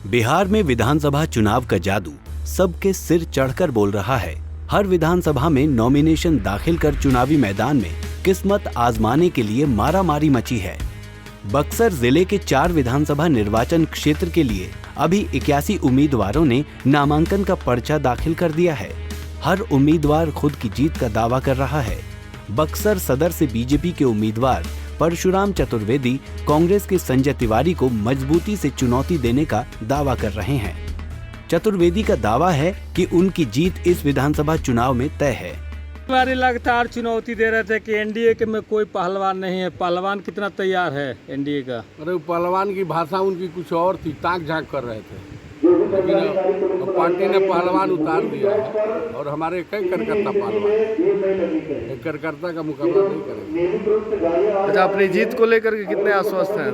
बिहार में विधानसभा चुनाव का जादू सबके सिर चढ़कर बोल रहा है। हर विधानसभा में नॉमिनेशन दाखिल कर चुनावी मैदान में किस्मत आजमाने के लिए मारामारी मची है। बक्सर जिले के 4 विधानसभा निर्वाचन क्षेत्र के लिए अभी 81 उम्मीदवारों ने नामांकन का पर्चा दाखिल कर दिया है। हर उम्मीदवार खुद की जीत का दावा कर रहा है। बक्सर सदर से बीजेपी के उम्मीदवार परशुराम चतुर्वेदी कांग्रेस के संजय तिवारी को मजबूती से चुनौती देने का दावा कर रहे हैं। चतुर्वेदी का दावा है कि उनकी जीत इस विधानसभा चुनाव में तय है। तिवारी लगातार चुनौती दे रहे थे कि एनडीए के में कोई पहलवान नहीं है। पहलवान कितना तैयार है एनडीए का? अरे पहलवान की भाषा उनकी कुछ और थी, ताक झांक कर रहे थे, लेकिन पार्टी ने पहलवान उतार दिया है और हमारे कई कार्यकर्ता पहलवान, एक कार्यकर्ता का मुकाबला नहीं करेंगे। अच्छा, अपनी जीत को लेकर के कितने आश्वस्त हैं?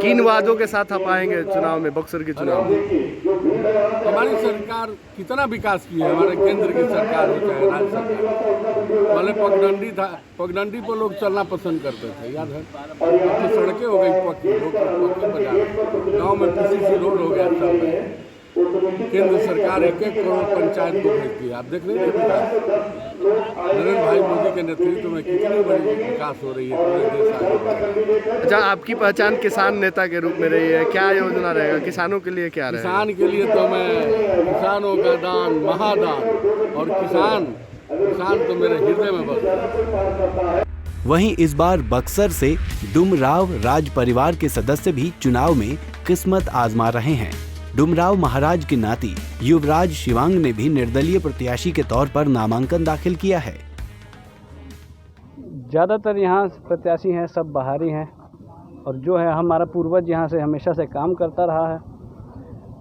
किन वादों के साथ आप आएंगे चुनाव में, बक्सर के चुनाव में? हमारी सरकार कितना विकास की है, हमारे केंद्र की सरकार हो चाहे राज्य सरकार। पहले पगडंडी था, पगडंडी पर लोग चलना पसंद करते थे, याद है? तो सड़कें हो गई पक्की, लोग पक्की बजा, गाँव में पीसीसी रोड हो गया था। केंद्र सरकार 1-1 करोड़ पंचायत को भेजती है। आप देख रहे हैं विकास, नरेंद्र भाई मोदी के नेतृत्व में कितनी बड़ी विकास हो रही है, पूरे देश आगे। अच्छा, आपकी पहचान किसान नेता के रूप में रही है, क्या योजना रहेगा किसानों के लिए? क्या रहेगा किसान के लिए? तो मैं किसानों का दान महादान, और किसान तो मेरे हृदय में बसता है। वहीं इस बार बक्सर से डुमराव राज परिवार के सदस्य भी चुनाव में किस्मत आजमा रहे हैं। डुमराव महाराज के नाती युवराज शिवांग ने भी निर्दलीय प्रत्याशी के तौर पर नामांकन दाखिल किया है। ज़्यादातर यहाँ प्रत्याशी हैं सब बाहरी हैं, और जो है हमारा पूर्वज यहाँ से हमेशा से काम करता रहा है,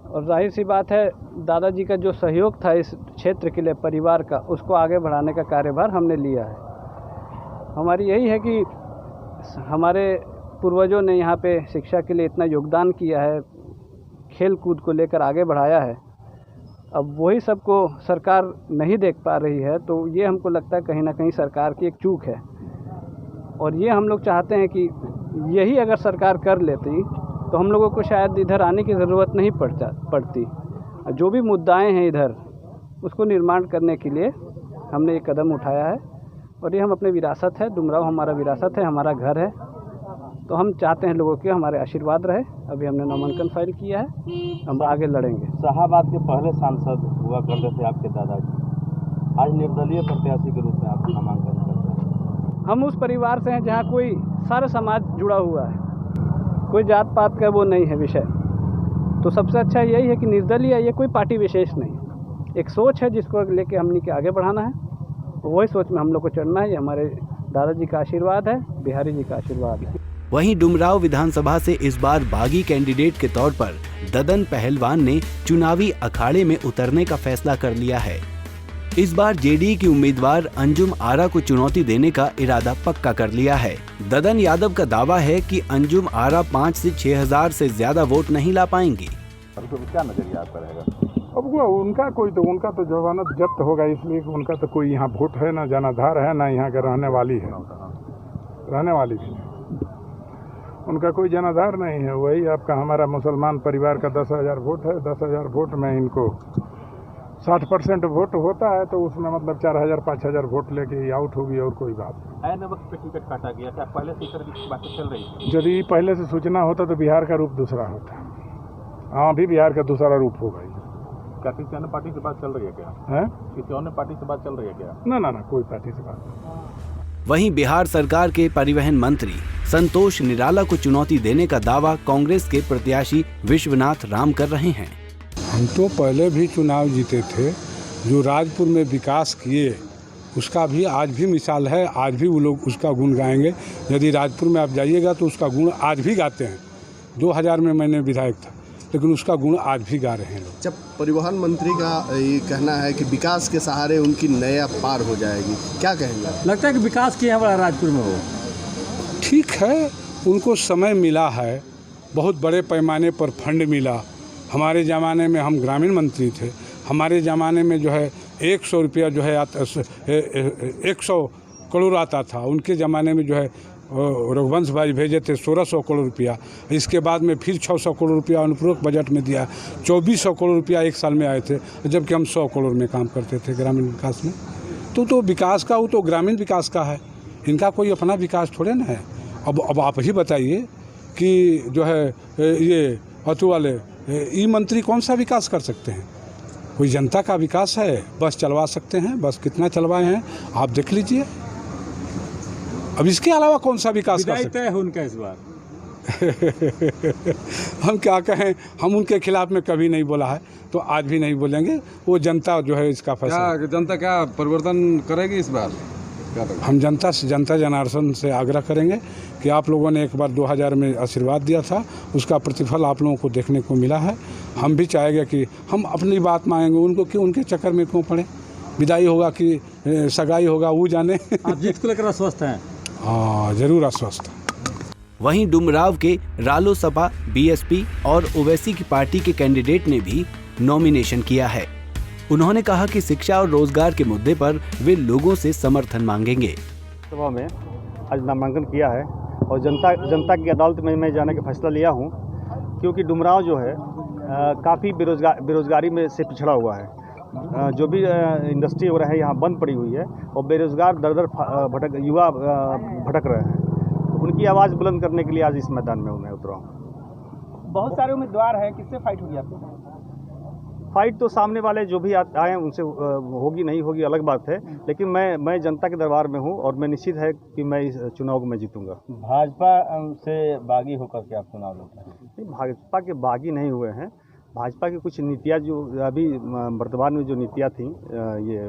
और जाहिर सी बात है दादाजी का जो सहयोग था इस क्षेत्र के लिए परिवार का, उसको आगे बढ़ाने का कार्यभार हमने लिया है। हमारी यही है कि हमारे पूर्वजों ने यहाँ पे शिक्षा के लिए इतना योगदान किया है, खेल कूद को लेकर आगे बढ़ाया है। अब वही सबको सरकार नहीं देख पा रही है, तो ये हमको लगता है कहीं ना कहीं सरकार की एक चूक है, और ये हम लोग चाहते हैं कि यही अगर सरकार कर लेती तो हम लोगों को शायद इधर आने की ज़रूरत नहीं पड़ती। जो भी मुद्दाएं हैं इधर, उसको निर्माण करने के लिए हमने ये कदम उठाया है, और ये हम अपने विरासत है, डुमराव हमारा विरासत है, हमारा घर है, तो हम चाहते हैं लोगों के हमारे आशीर्वाद रहे। अभी हमने नामांकन फाइल किया है, हम आगे लड़ेंगे। शाहाबाद के पहले सांसद हुआ करते थे आपके दादाजी, आज निर्दलीय प्रत्याशी के रूप में आप नामांकन करते हैं। हम उस परिवार से हैं जहाँ कोई सारा समाज जुड़ा हुआ है, कोई जात पात का वो नहीं है विषय। तो सबसे अच्छा यही है कि निर्दलीय, ये कोई पार्टी विशेष नहीं, एक सोच है जिसको लेके हमने के आगे बढ़ाना है, वही सोच में हम लोग को चलना है। ये हमारे दादाजी का आशीर्वाद है, बिहारी जी का आशीर्वाद है। वहीं डुमराव विधानसभा से इस बार बागी कैंडिडेट के तौर पर ददन पहलवान ने चुनावी अखाड़े में उतरने का फैसला कर लिया है। इस बार जेडीयू की उम्मीदवार अंजुम आरा को चुनौती देने का इरादा पक्का कर लिया है। ददन यादव का दावा है कि अंजुम आरा 5 से 6 हजार से ज्यादा वोट नहीं ला पाएंगी। क्या नजरिया आपका रहेगा? अब उनका तो जमानत जब्त होगा, इसलिए उनका तो कोई यहाँ वोट है ना, जनाधार है ना, यहाँ के रहने वाली भी उनका कोई जनाधार नहीं है। वही आपका हमारा मुसलमान परिवार का 10,000 वोट है। 10,000 वोट में इनको 60% वोट होता है, तो उसमें मतलब 4,000-5,000 वोट लेके आउट होगी, और कोई बात नहीं। वक्त पे टिकट काटा गया था, पहले से इस बातें चल रही थी। यदि पहले से सूचना होता तो बिहार का रूप दूसरा होता। हाँ, अभी बिहार का दूसरा रूप होगा। क्या किसी अन्य पार्टी से बात चल रही है क्या? है किसी अन्य पार्टी से बात चल रही है क्या? ना, कोई पार्टी से बात नहीं। वहीं बिहार सरकार के परिवहन मंत्री संतोष निराला को चुनौती देने का दावा कांग्रेस के प्रत्याशी विश्वनाथ राम कर रहे हैं। हम तो पहले भी चुनाव जीते थे, जो राजपुर में विकास किए उसका भी आज भी मिसाल है। आज भी वो लोग उसका गुण गाएंगे। यदि राजपुर में आप जाइएगा तो उसका गुण आज भी गाते हैं। 2000 में मैंने विधायक था, लेकिन उसका गुण आज भी गा रहे हैं लोग। जब परिवहन मंत्री का ये कहना है कि विकास के सहारे उनकी नया पार हो जाएगी, क्या कहेंगे? लगता है कि विकास किया बड़ा राजपुर में हो। ठीक है, उनको समय मिला है, बहुत बड़े पैमाने पर फंड मिला। हमारे ज़माने में हम ग्रामीण मंत्री थे, हमारे ज़माने में जो है 100 रुपया जो है 100 करोड़ आता था। उनके ज़माने में जो है रघुवंश भाई भेजे थे 1600 करोड़ रुपया। इसके बाद में फिर 600 करोड़ रुपया अनुपूरक बजट में दिया। 2400 करोड़ रुपया एक साल में आए थे, जबकि हम 100 करोड़ में काम करते थे ग्रामीण विकास में। तो विकास का वो तो ग्रामीण विकास का है, इनका कोई अपना विकास थोड़े ना है। अब आप ही बताइए कि जो है ये अतु वाले ई मंत्री कौन सा विकास कर सकते हैं? कोई जनता का विकास है, बस चलवा सकते हैं, बस कितना चलवाए हैं आप देख लीजिए। अब इसके अलावा कौन सा विकास कर सकते है उनका इस बार? हम क्या कहें, हम उनके खिलाफ में कभी नहीं बोला है, तो आज भी नहीं बोलेंगे। वो जनता जो है इसका फैसला। जनता क्या परिवर्तन करेगी इस बार? हम जनता जनार्दन से आग्रह करेंगे कि आप लोगों ने एक बार 2000 में आशीर्वाद दिया था, उसका प्रतिफल आप लोगों को देखने को मिला है। हम भी चाहेंगे कि हम अपनी बात मांगेंगे, उनको क्यों उनके चक्कर में क्यों पड़े। विदाई होगा कि सगाई होगा वो जाने। आप जीत को लेकर आश्वस्त हैं? हाँ, जरूर आश्वस्त। वहीं डुमराव के रालोसपा, बीएसपी और ओवैसी की पार्टी के कैंडिडेट ने भी नॉमिनेशन किया है। उन्होंने कहा कि शिक्षा और रोजगार के मुद्दे पर वे लोगों से समर्थन मांगेंगे। सभा में आज नामांकन किया है और जनता की अदालत में मैं जाने का फैसला लिया हूँ, क्योंकि डुमराव जो है काफ़ी बेरोजगारी में से पिछड़ा हुआ है। जो भी इंडस्ट्री वगैरह है यहाँ बंद पड़ी हुई है और बेरोजगार दर युवा भटक रहे हैं। तो उनकी आवाज़ बुलंद करने के लिए आज इस मैदान में मैं उतरा हूँ। बहुत सारे उम्मीदवार हैं, किससे फाइट होगी आपको? फाइट तो सामने वाले जो भी आए उनसे होगी नहीं होगी अलग बात है, लेकिन मैं जनता के दरबार में हूँ और मैं निश्चित है कि मैं इस चुनाव को मैं जीतूंगा। भाजपा से बागी होकर के आप चुनाव लड़ते हैं? भाजपा के बागी नहीं हुए हैं। भाजपा की कुछ नीतियाँ जो अभी वर्तमान में जो नीतियाँ थी, ये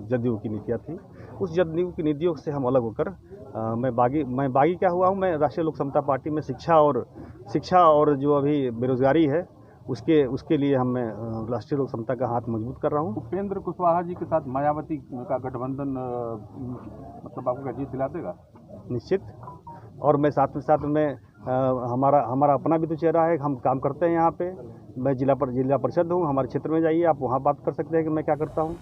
जदयू की नीतियाँ थी, उस जदयू की नीतियों से हम अलग होकर मैं बागी क्या हुआ हूँ। मैं राष्ट्रीय लोक समता पार्टी में शिक्षा और जो अभी बेरोजगारी है उसके लिए मैं राष्ट्रीय लोक समता का हाथ मजबूत कर रहा हूँ। उपेंद्र कुशवाहा जी के साथ मायावती का गठबंधन मतलब आपको जीत दिला देगा? निश्चित। और मैं साथ में हमारा अपना भी तो चेहरा है, हम काम करते हैं यहाँ पे। मैं जिला परिषद हूँ, हमारे क्षेत्र में जाइए, आप वहाँ बात कर सकते हैं कि मैं क्या करता हूँ।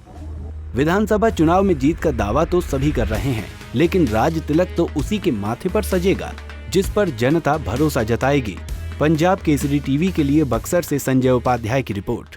विधानसभा चुनाव में जीत का दावा तो सभी कर रहे हैं, लेकिन राज तिलक तो उसी के माथे पर सजेगा जिस पर जनता भरोसा जताएगी। पंजाब केसरी टीवी के लिए बक्सर से संजय उपाध्याय की रिपोर्ट।